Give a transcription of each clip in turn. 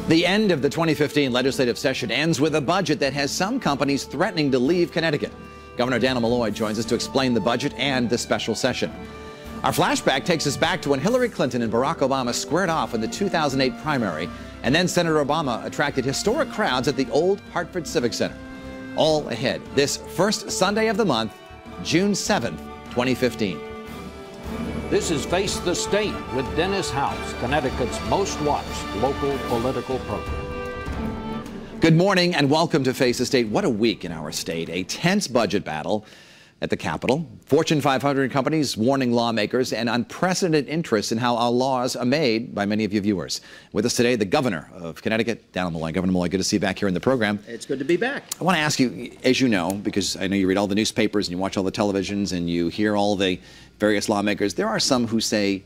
The end of the 2015 legislative session ends with a budget that has some companies threatening to leave Connecticut. Governor Dan Malloy joins us to explain the budget and the special session. Our flashback takes us back to when Hillary Clinton and Barack Obama squared off in the 2008 primary, and then Senator Obama attracted historic crowds at the old Hartford Civic Center. All ahead this first Sunday of the month, June 7th, 2015. This is Face the State with Dennis House, Connecticut's most watched local political program. Good morning and welcome to Face the State. What a week in our state. A tense budget battle at the Capitol. Fortune 500 companies warning lawmakers, and unprecedented interest in how our laws are made by many of you viewers. With us today, the governor of Connecticut, Dan Malloy. Governor Malloy, good to see you back here in the program. It's good to be back. I want to ask you, as you know, because I know you read all the newspapers and you watch all the televisions and you hear all the various lawmakers, there are some who say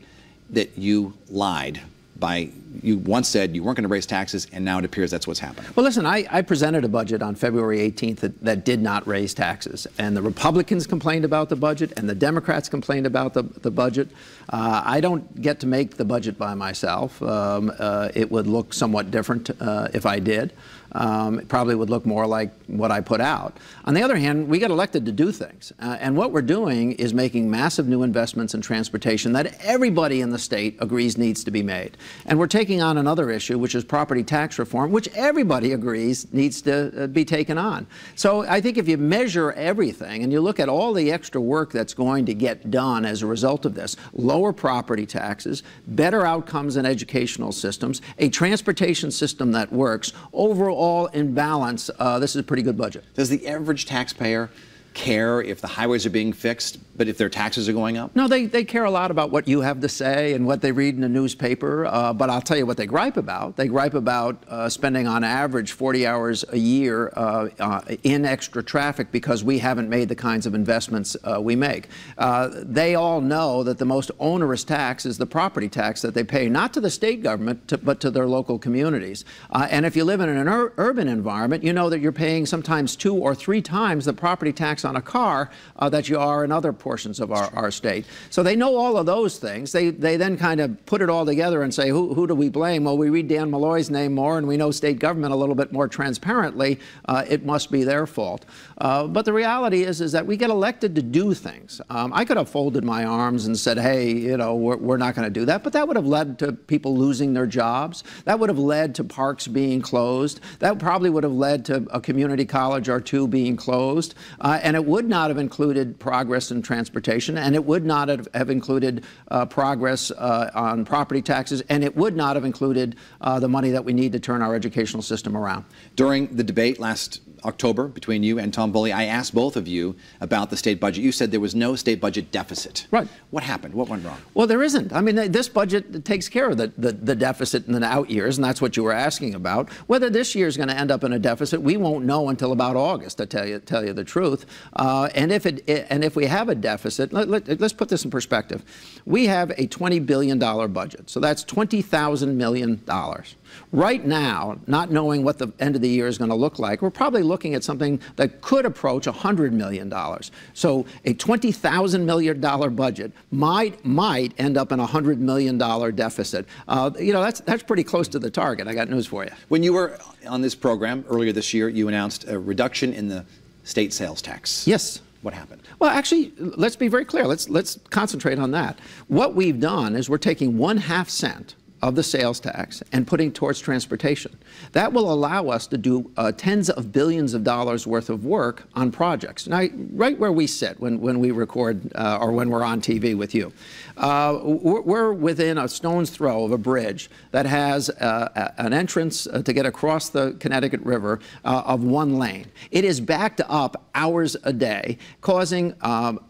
that you lied by, you once said you weren't going to raise taxes, and now it appears that's what's happening. Well, listen, I presented a budget on February 18th that did not raise taxes, and the Republicans complained about the budget, and the Democrats complained about the budget. I don't get to make the budget by myself. It would look somewhat different if I did. It probably would look more like what I put out. On the other hand, we got elected to do things. And what we're doing is making massive new investments in transportation that everybody in the state agrees needs to be made. And we're taking on another issue, which is property tax reform, which everybody agrees needs to be taken on. So I think if you measure everything and you look at all the extra work that's going to get done as a result of this, lower property taxes, better outcomes in educational systems, a transportation system that works, overall in balance, this is a pretty good budget. Does the average taxpayer care if the highways are being fixed, but if their taxes are going up? No, they care a lot about what you have to say and what they read in the newspaper, but I'll tell you what they gripe about. They gripe about spending on average 40 hours a year in extra traffic because we haven't made the kinds of investments we make. They all know that the most onerous tax is the property tax that they pay, not to the state government, but to their local communities. And if you live in an urban environment, you know that you're paying sometimes 2 or 3 times the property tax on a car that you are in other portions of our state. So they know all of those things. They then kind of put it all together and say, who do we blame? Well, we read Dan Malloy's name more and we know state government a little bit more transparently. It must be their fault. But the reality is that we get elected to do things. I could have folded my arms and said, hey, you know, we're not going to do that. But that would have led to people losing their jobs. That would have led to parks being closed. That probably would have led to a community college or 2 being closed. And it would not have included progress in transportation, and it would not have included progress on property taxes, and it would not have included the money that we need to turn our educational system around. During the debate last October between you and Tom Bully, I asked both of you about the state budget. You said there was no state budget deficit. Right. What happened? What went wrong? Well, there isn't. I mean, this budget takes care of the deficit in the out years, and that's what you were asking about. Whether this year is going to end up in a deficit, we won't know until about August, to tell you the truth. And if we have a deficit, let's put this in perspective. We have a $20 billion budget, so that's $20,000 million. Right now, not knowing what the end of the year is going to look like, we're probably looking at something that could approach $100 million. So a $20,000 million budget might end up in a $100 million deficit. You know, that's pretty close to the target. I got news for you. When you were on this program earlier this year, you announced a reduction in the state sales tax. Yes. What happened? Well, actually, let's be very clear. Let's concentrate on that. What we've done is we're taking 1/2 cent of the sales tax and putting towards transportation. That will allow us to do tens of billions of dollars worth of work on projects. Now, right where we sit when we record or when we're on TV with you, we're within a stone's throw of a bridge that has an entrance to get across the Connecticut River of 1 lane. It is backed up hours a day, causing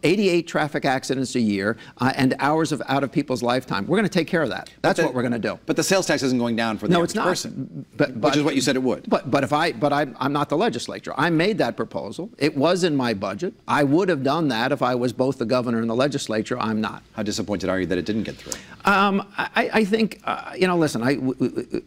88 traffic accidents a year and hours out of people's lifetime. We're going to take care of that. That's what we're going to do. But the sales tax isn't going down for the average person, which is what you said it would. But I'm not the legislature. I made that proposal. It was in my budget. I would have done that if I was both the governor and the legislature. I'm not. How disappointed are you that it didn't get through? I think, you know, listen,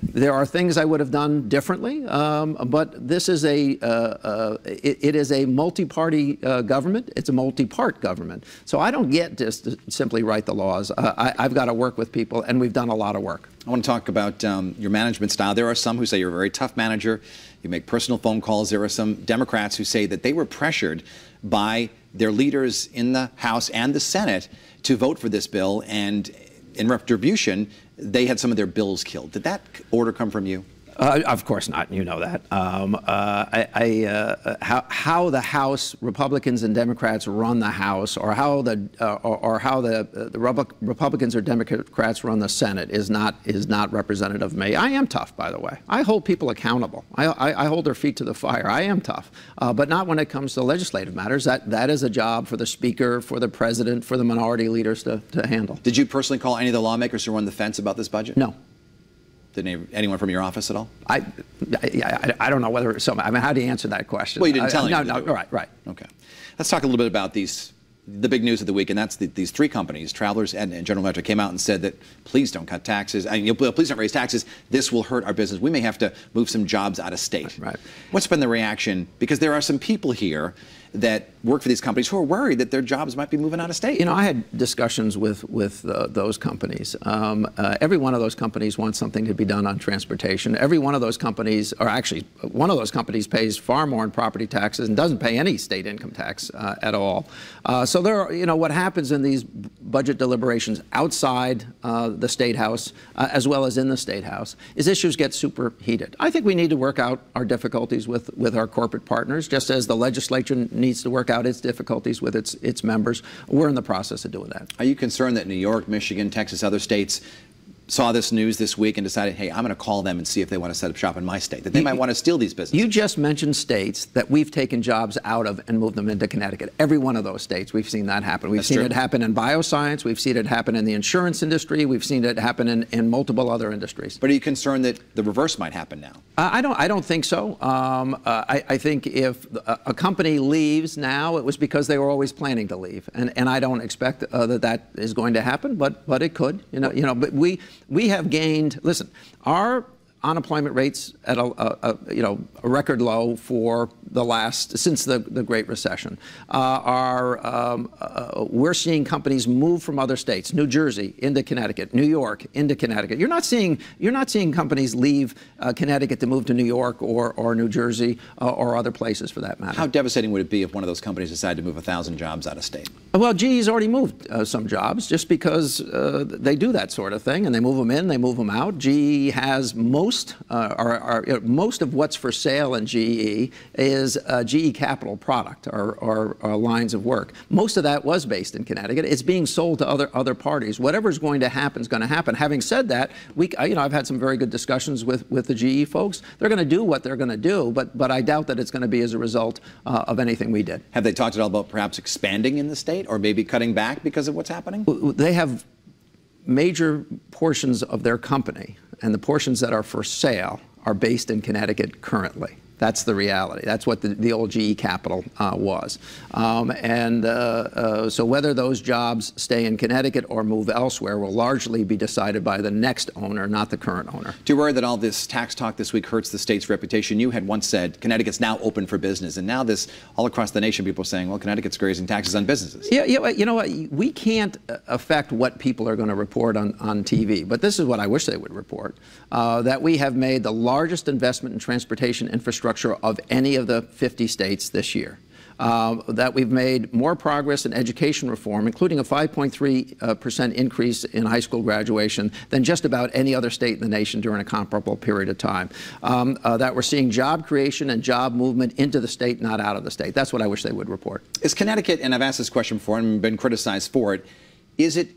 there are things I would have done differently, but this is it is a multi-party government. It's a multi-part government. So I don't get just to simply write the laws. I've got to work with people, and we've done a lot of work. I want to talk about your management style. There are some who say you're a very tough manager. You make personal phone calls. There are some Democrats who say that they were pressured by their leaders in the House and the Senate to vote for this bill, and in retribution, they had some of their bills killed. Did that order come from you? Of course not. You know that. How the House Republicans and Democrats run the House, or how the Republicans or Democrats run the Senate is not representative of me. I am tough, by the way. I hold people accountable. I hold their feet to the fire. I am tough, but not when it comes to legislative matters. That is a job for the Speaker, for the President, for the minority leaders to handle. Did you personally call any of the lawmakers who were on the fence about this budget? No. Did anyone from your office at all? I don't know whether some. I mean, how do you answer that question? Well, you didn't tell anyone. No. Right. Okay. Let's talk a little bit about the big news of the week, and that's these three companies, Travelers and General Electric, came out and said that please don't cut taxes. I mean, please don't raise taxes. This will hurt our business. We may have to move some jobs out of state. Right. What's been the reaction? Because there are some people here that work for these companies who are worried that their jobs might be moving out of state. You know, I had discussions with those companies. Every one of those companies wants something to be done on transportation. Every one of those companies, or actually one of those companies, pays far more in property taxes and doesn't pay any state income tax at all. So there are, you know, what happens in these budget deliberations outside the State House as well as in the State House is issues get super heated. I think we need to work out our difficulties with our corporate partners, just as the legislature needs to work out its difficulties with its members. We're in the process of doing that. Are you concerned that New York, Michigan, Texas, other states saw this news this week and decided, hey, I'm going to call them and see if they want to set up shop in my state, that they might want to steal these businesses? You just mentioned states that we've taken jobs out of and moved them into Connecticut. Every one of those states, we've seen that happen. We've seen it happen in bioscience. We've seen it happen in the insurance industry. We've seen it happen in multiple other industries. But are you concerned that the reverse might happen now? I don't think so. I think if a company leaves now, it was because they were always planning to leave, and I don't expect that is going to happen. But it could. But we have gained. Listen, our unemployment rates at a record low for since the Great Recession. We're seeing companies move from other states, New Jersey into Connecticut, New York into Connecticut. You're not seeing companies leave Connecticut to move to New York or New Jersey or other places for that matter. How devastating would it be if one of those companies decided to move 1,000 jobs out of state? Well, GE's already moved some jobs just because they do that sort of thing, and they move them in, they move them out. GE has most of what's for sale in GE is GE Capital product or lines of work. Most of that was based in Connecticut. It's being sold to other parties. Whatever's going to happen is going to happen. Having said that, I've had some very good discussions with the GE folks. They're going to do what they're going to do, but I doubt that it's going to be as a result of anything we did. Have they talked at all about perhaps expanding in the state or maybe cutting back because of what's happening? They have major portions of their company, and the portions that are for sale are based in Connecticut currently. That's the reality. That's what the old GE Capital was. So whether those jobs stay in Connecticut or move elsewhere will largely be decided by the next owner, not the current owner. Do you worry that all this tax talk this week hurts the state's reputation? You had once said Connecticut's now open for business, and now all across the nation, people are saying, well, Connecticut's raising taxes on businesses. Yeah, you know what? We can't affect what people are going to report on TV, but this is what I wish they would report, that we have made the largest investment in transportation infrastructure of any of the 50 states this year. That we've made more progress in education reform, including a 5.3% increase in high school graduation than just about any other state in the nation during a comparable period of time. That we're seeing job creation and job movement into the state, not out of the state. That's what I wish they would report. Is Connecticut, and I've asked this question before and been criticized for it, is it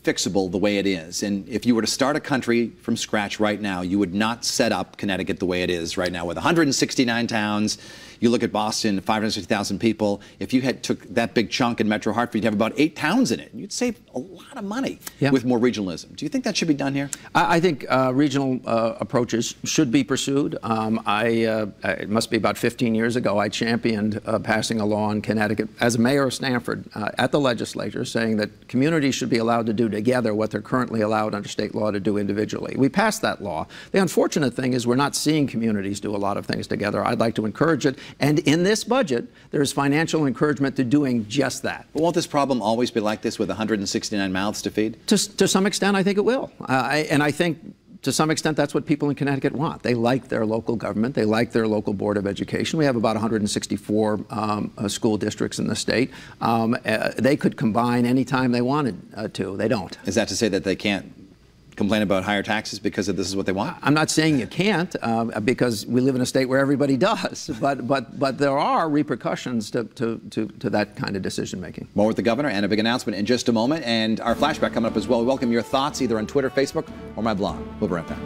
fixable the way it is? And if you were to start a country from scratch right now, you would not set up Connecticut the way it is right now with 169 towns. You look at Boston, 560,000 people. If you took that big chunk in Metro Hartford, you'd have about 8 towns in it. You'd save a lot of money with more regionalism. Do you think that should be done here? I think regional approaches should be pursued. It must be about 15 years ago, I championed passing a law in Connecticut as mayor of Stamford at the legislature, saying that communities should be allowed to do together what they're currently allowed under state law to do individually. We passed that law. The unfortunate thing is we're not seeing communities do a lot of things together. I'd like to encourage it. And in this budget, there is financial encouragement to doing just that. But won't this problem always be like this with 169 mouths to feed? To some extent, I think it will. And I think to some extent, that's what people in Connecticut want. They like their local government. They like their local Board of Education. We have about 164 school districts in the state. They could combine any time they wanted to. They don't. Is that to say that they can't complain about higher taxes because this is what they want? I'm not saying you can't, because we live in a state where everybody does. But there are repercussions to that kind of decision making. More with the governor and a big announcement in just a moment, and our flashback coming up as well. We welcome your thoughts either on Twitter, Facebook, or my blog. We'll be right back.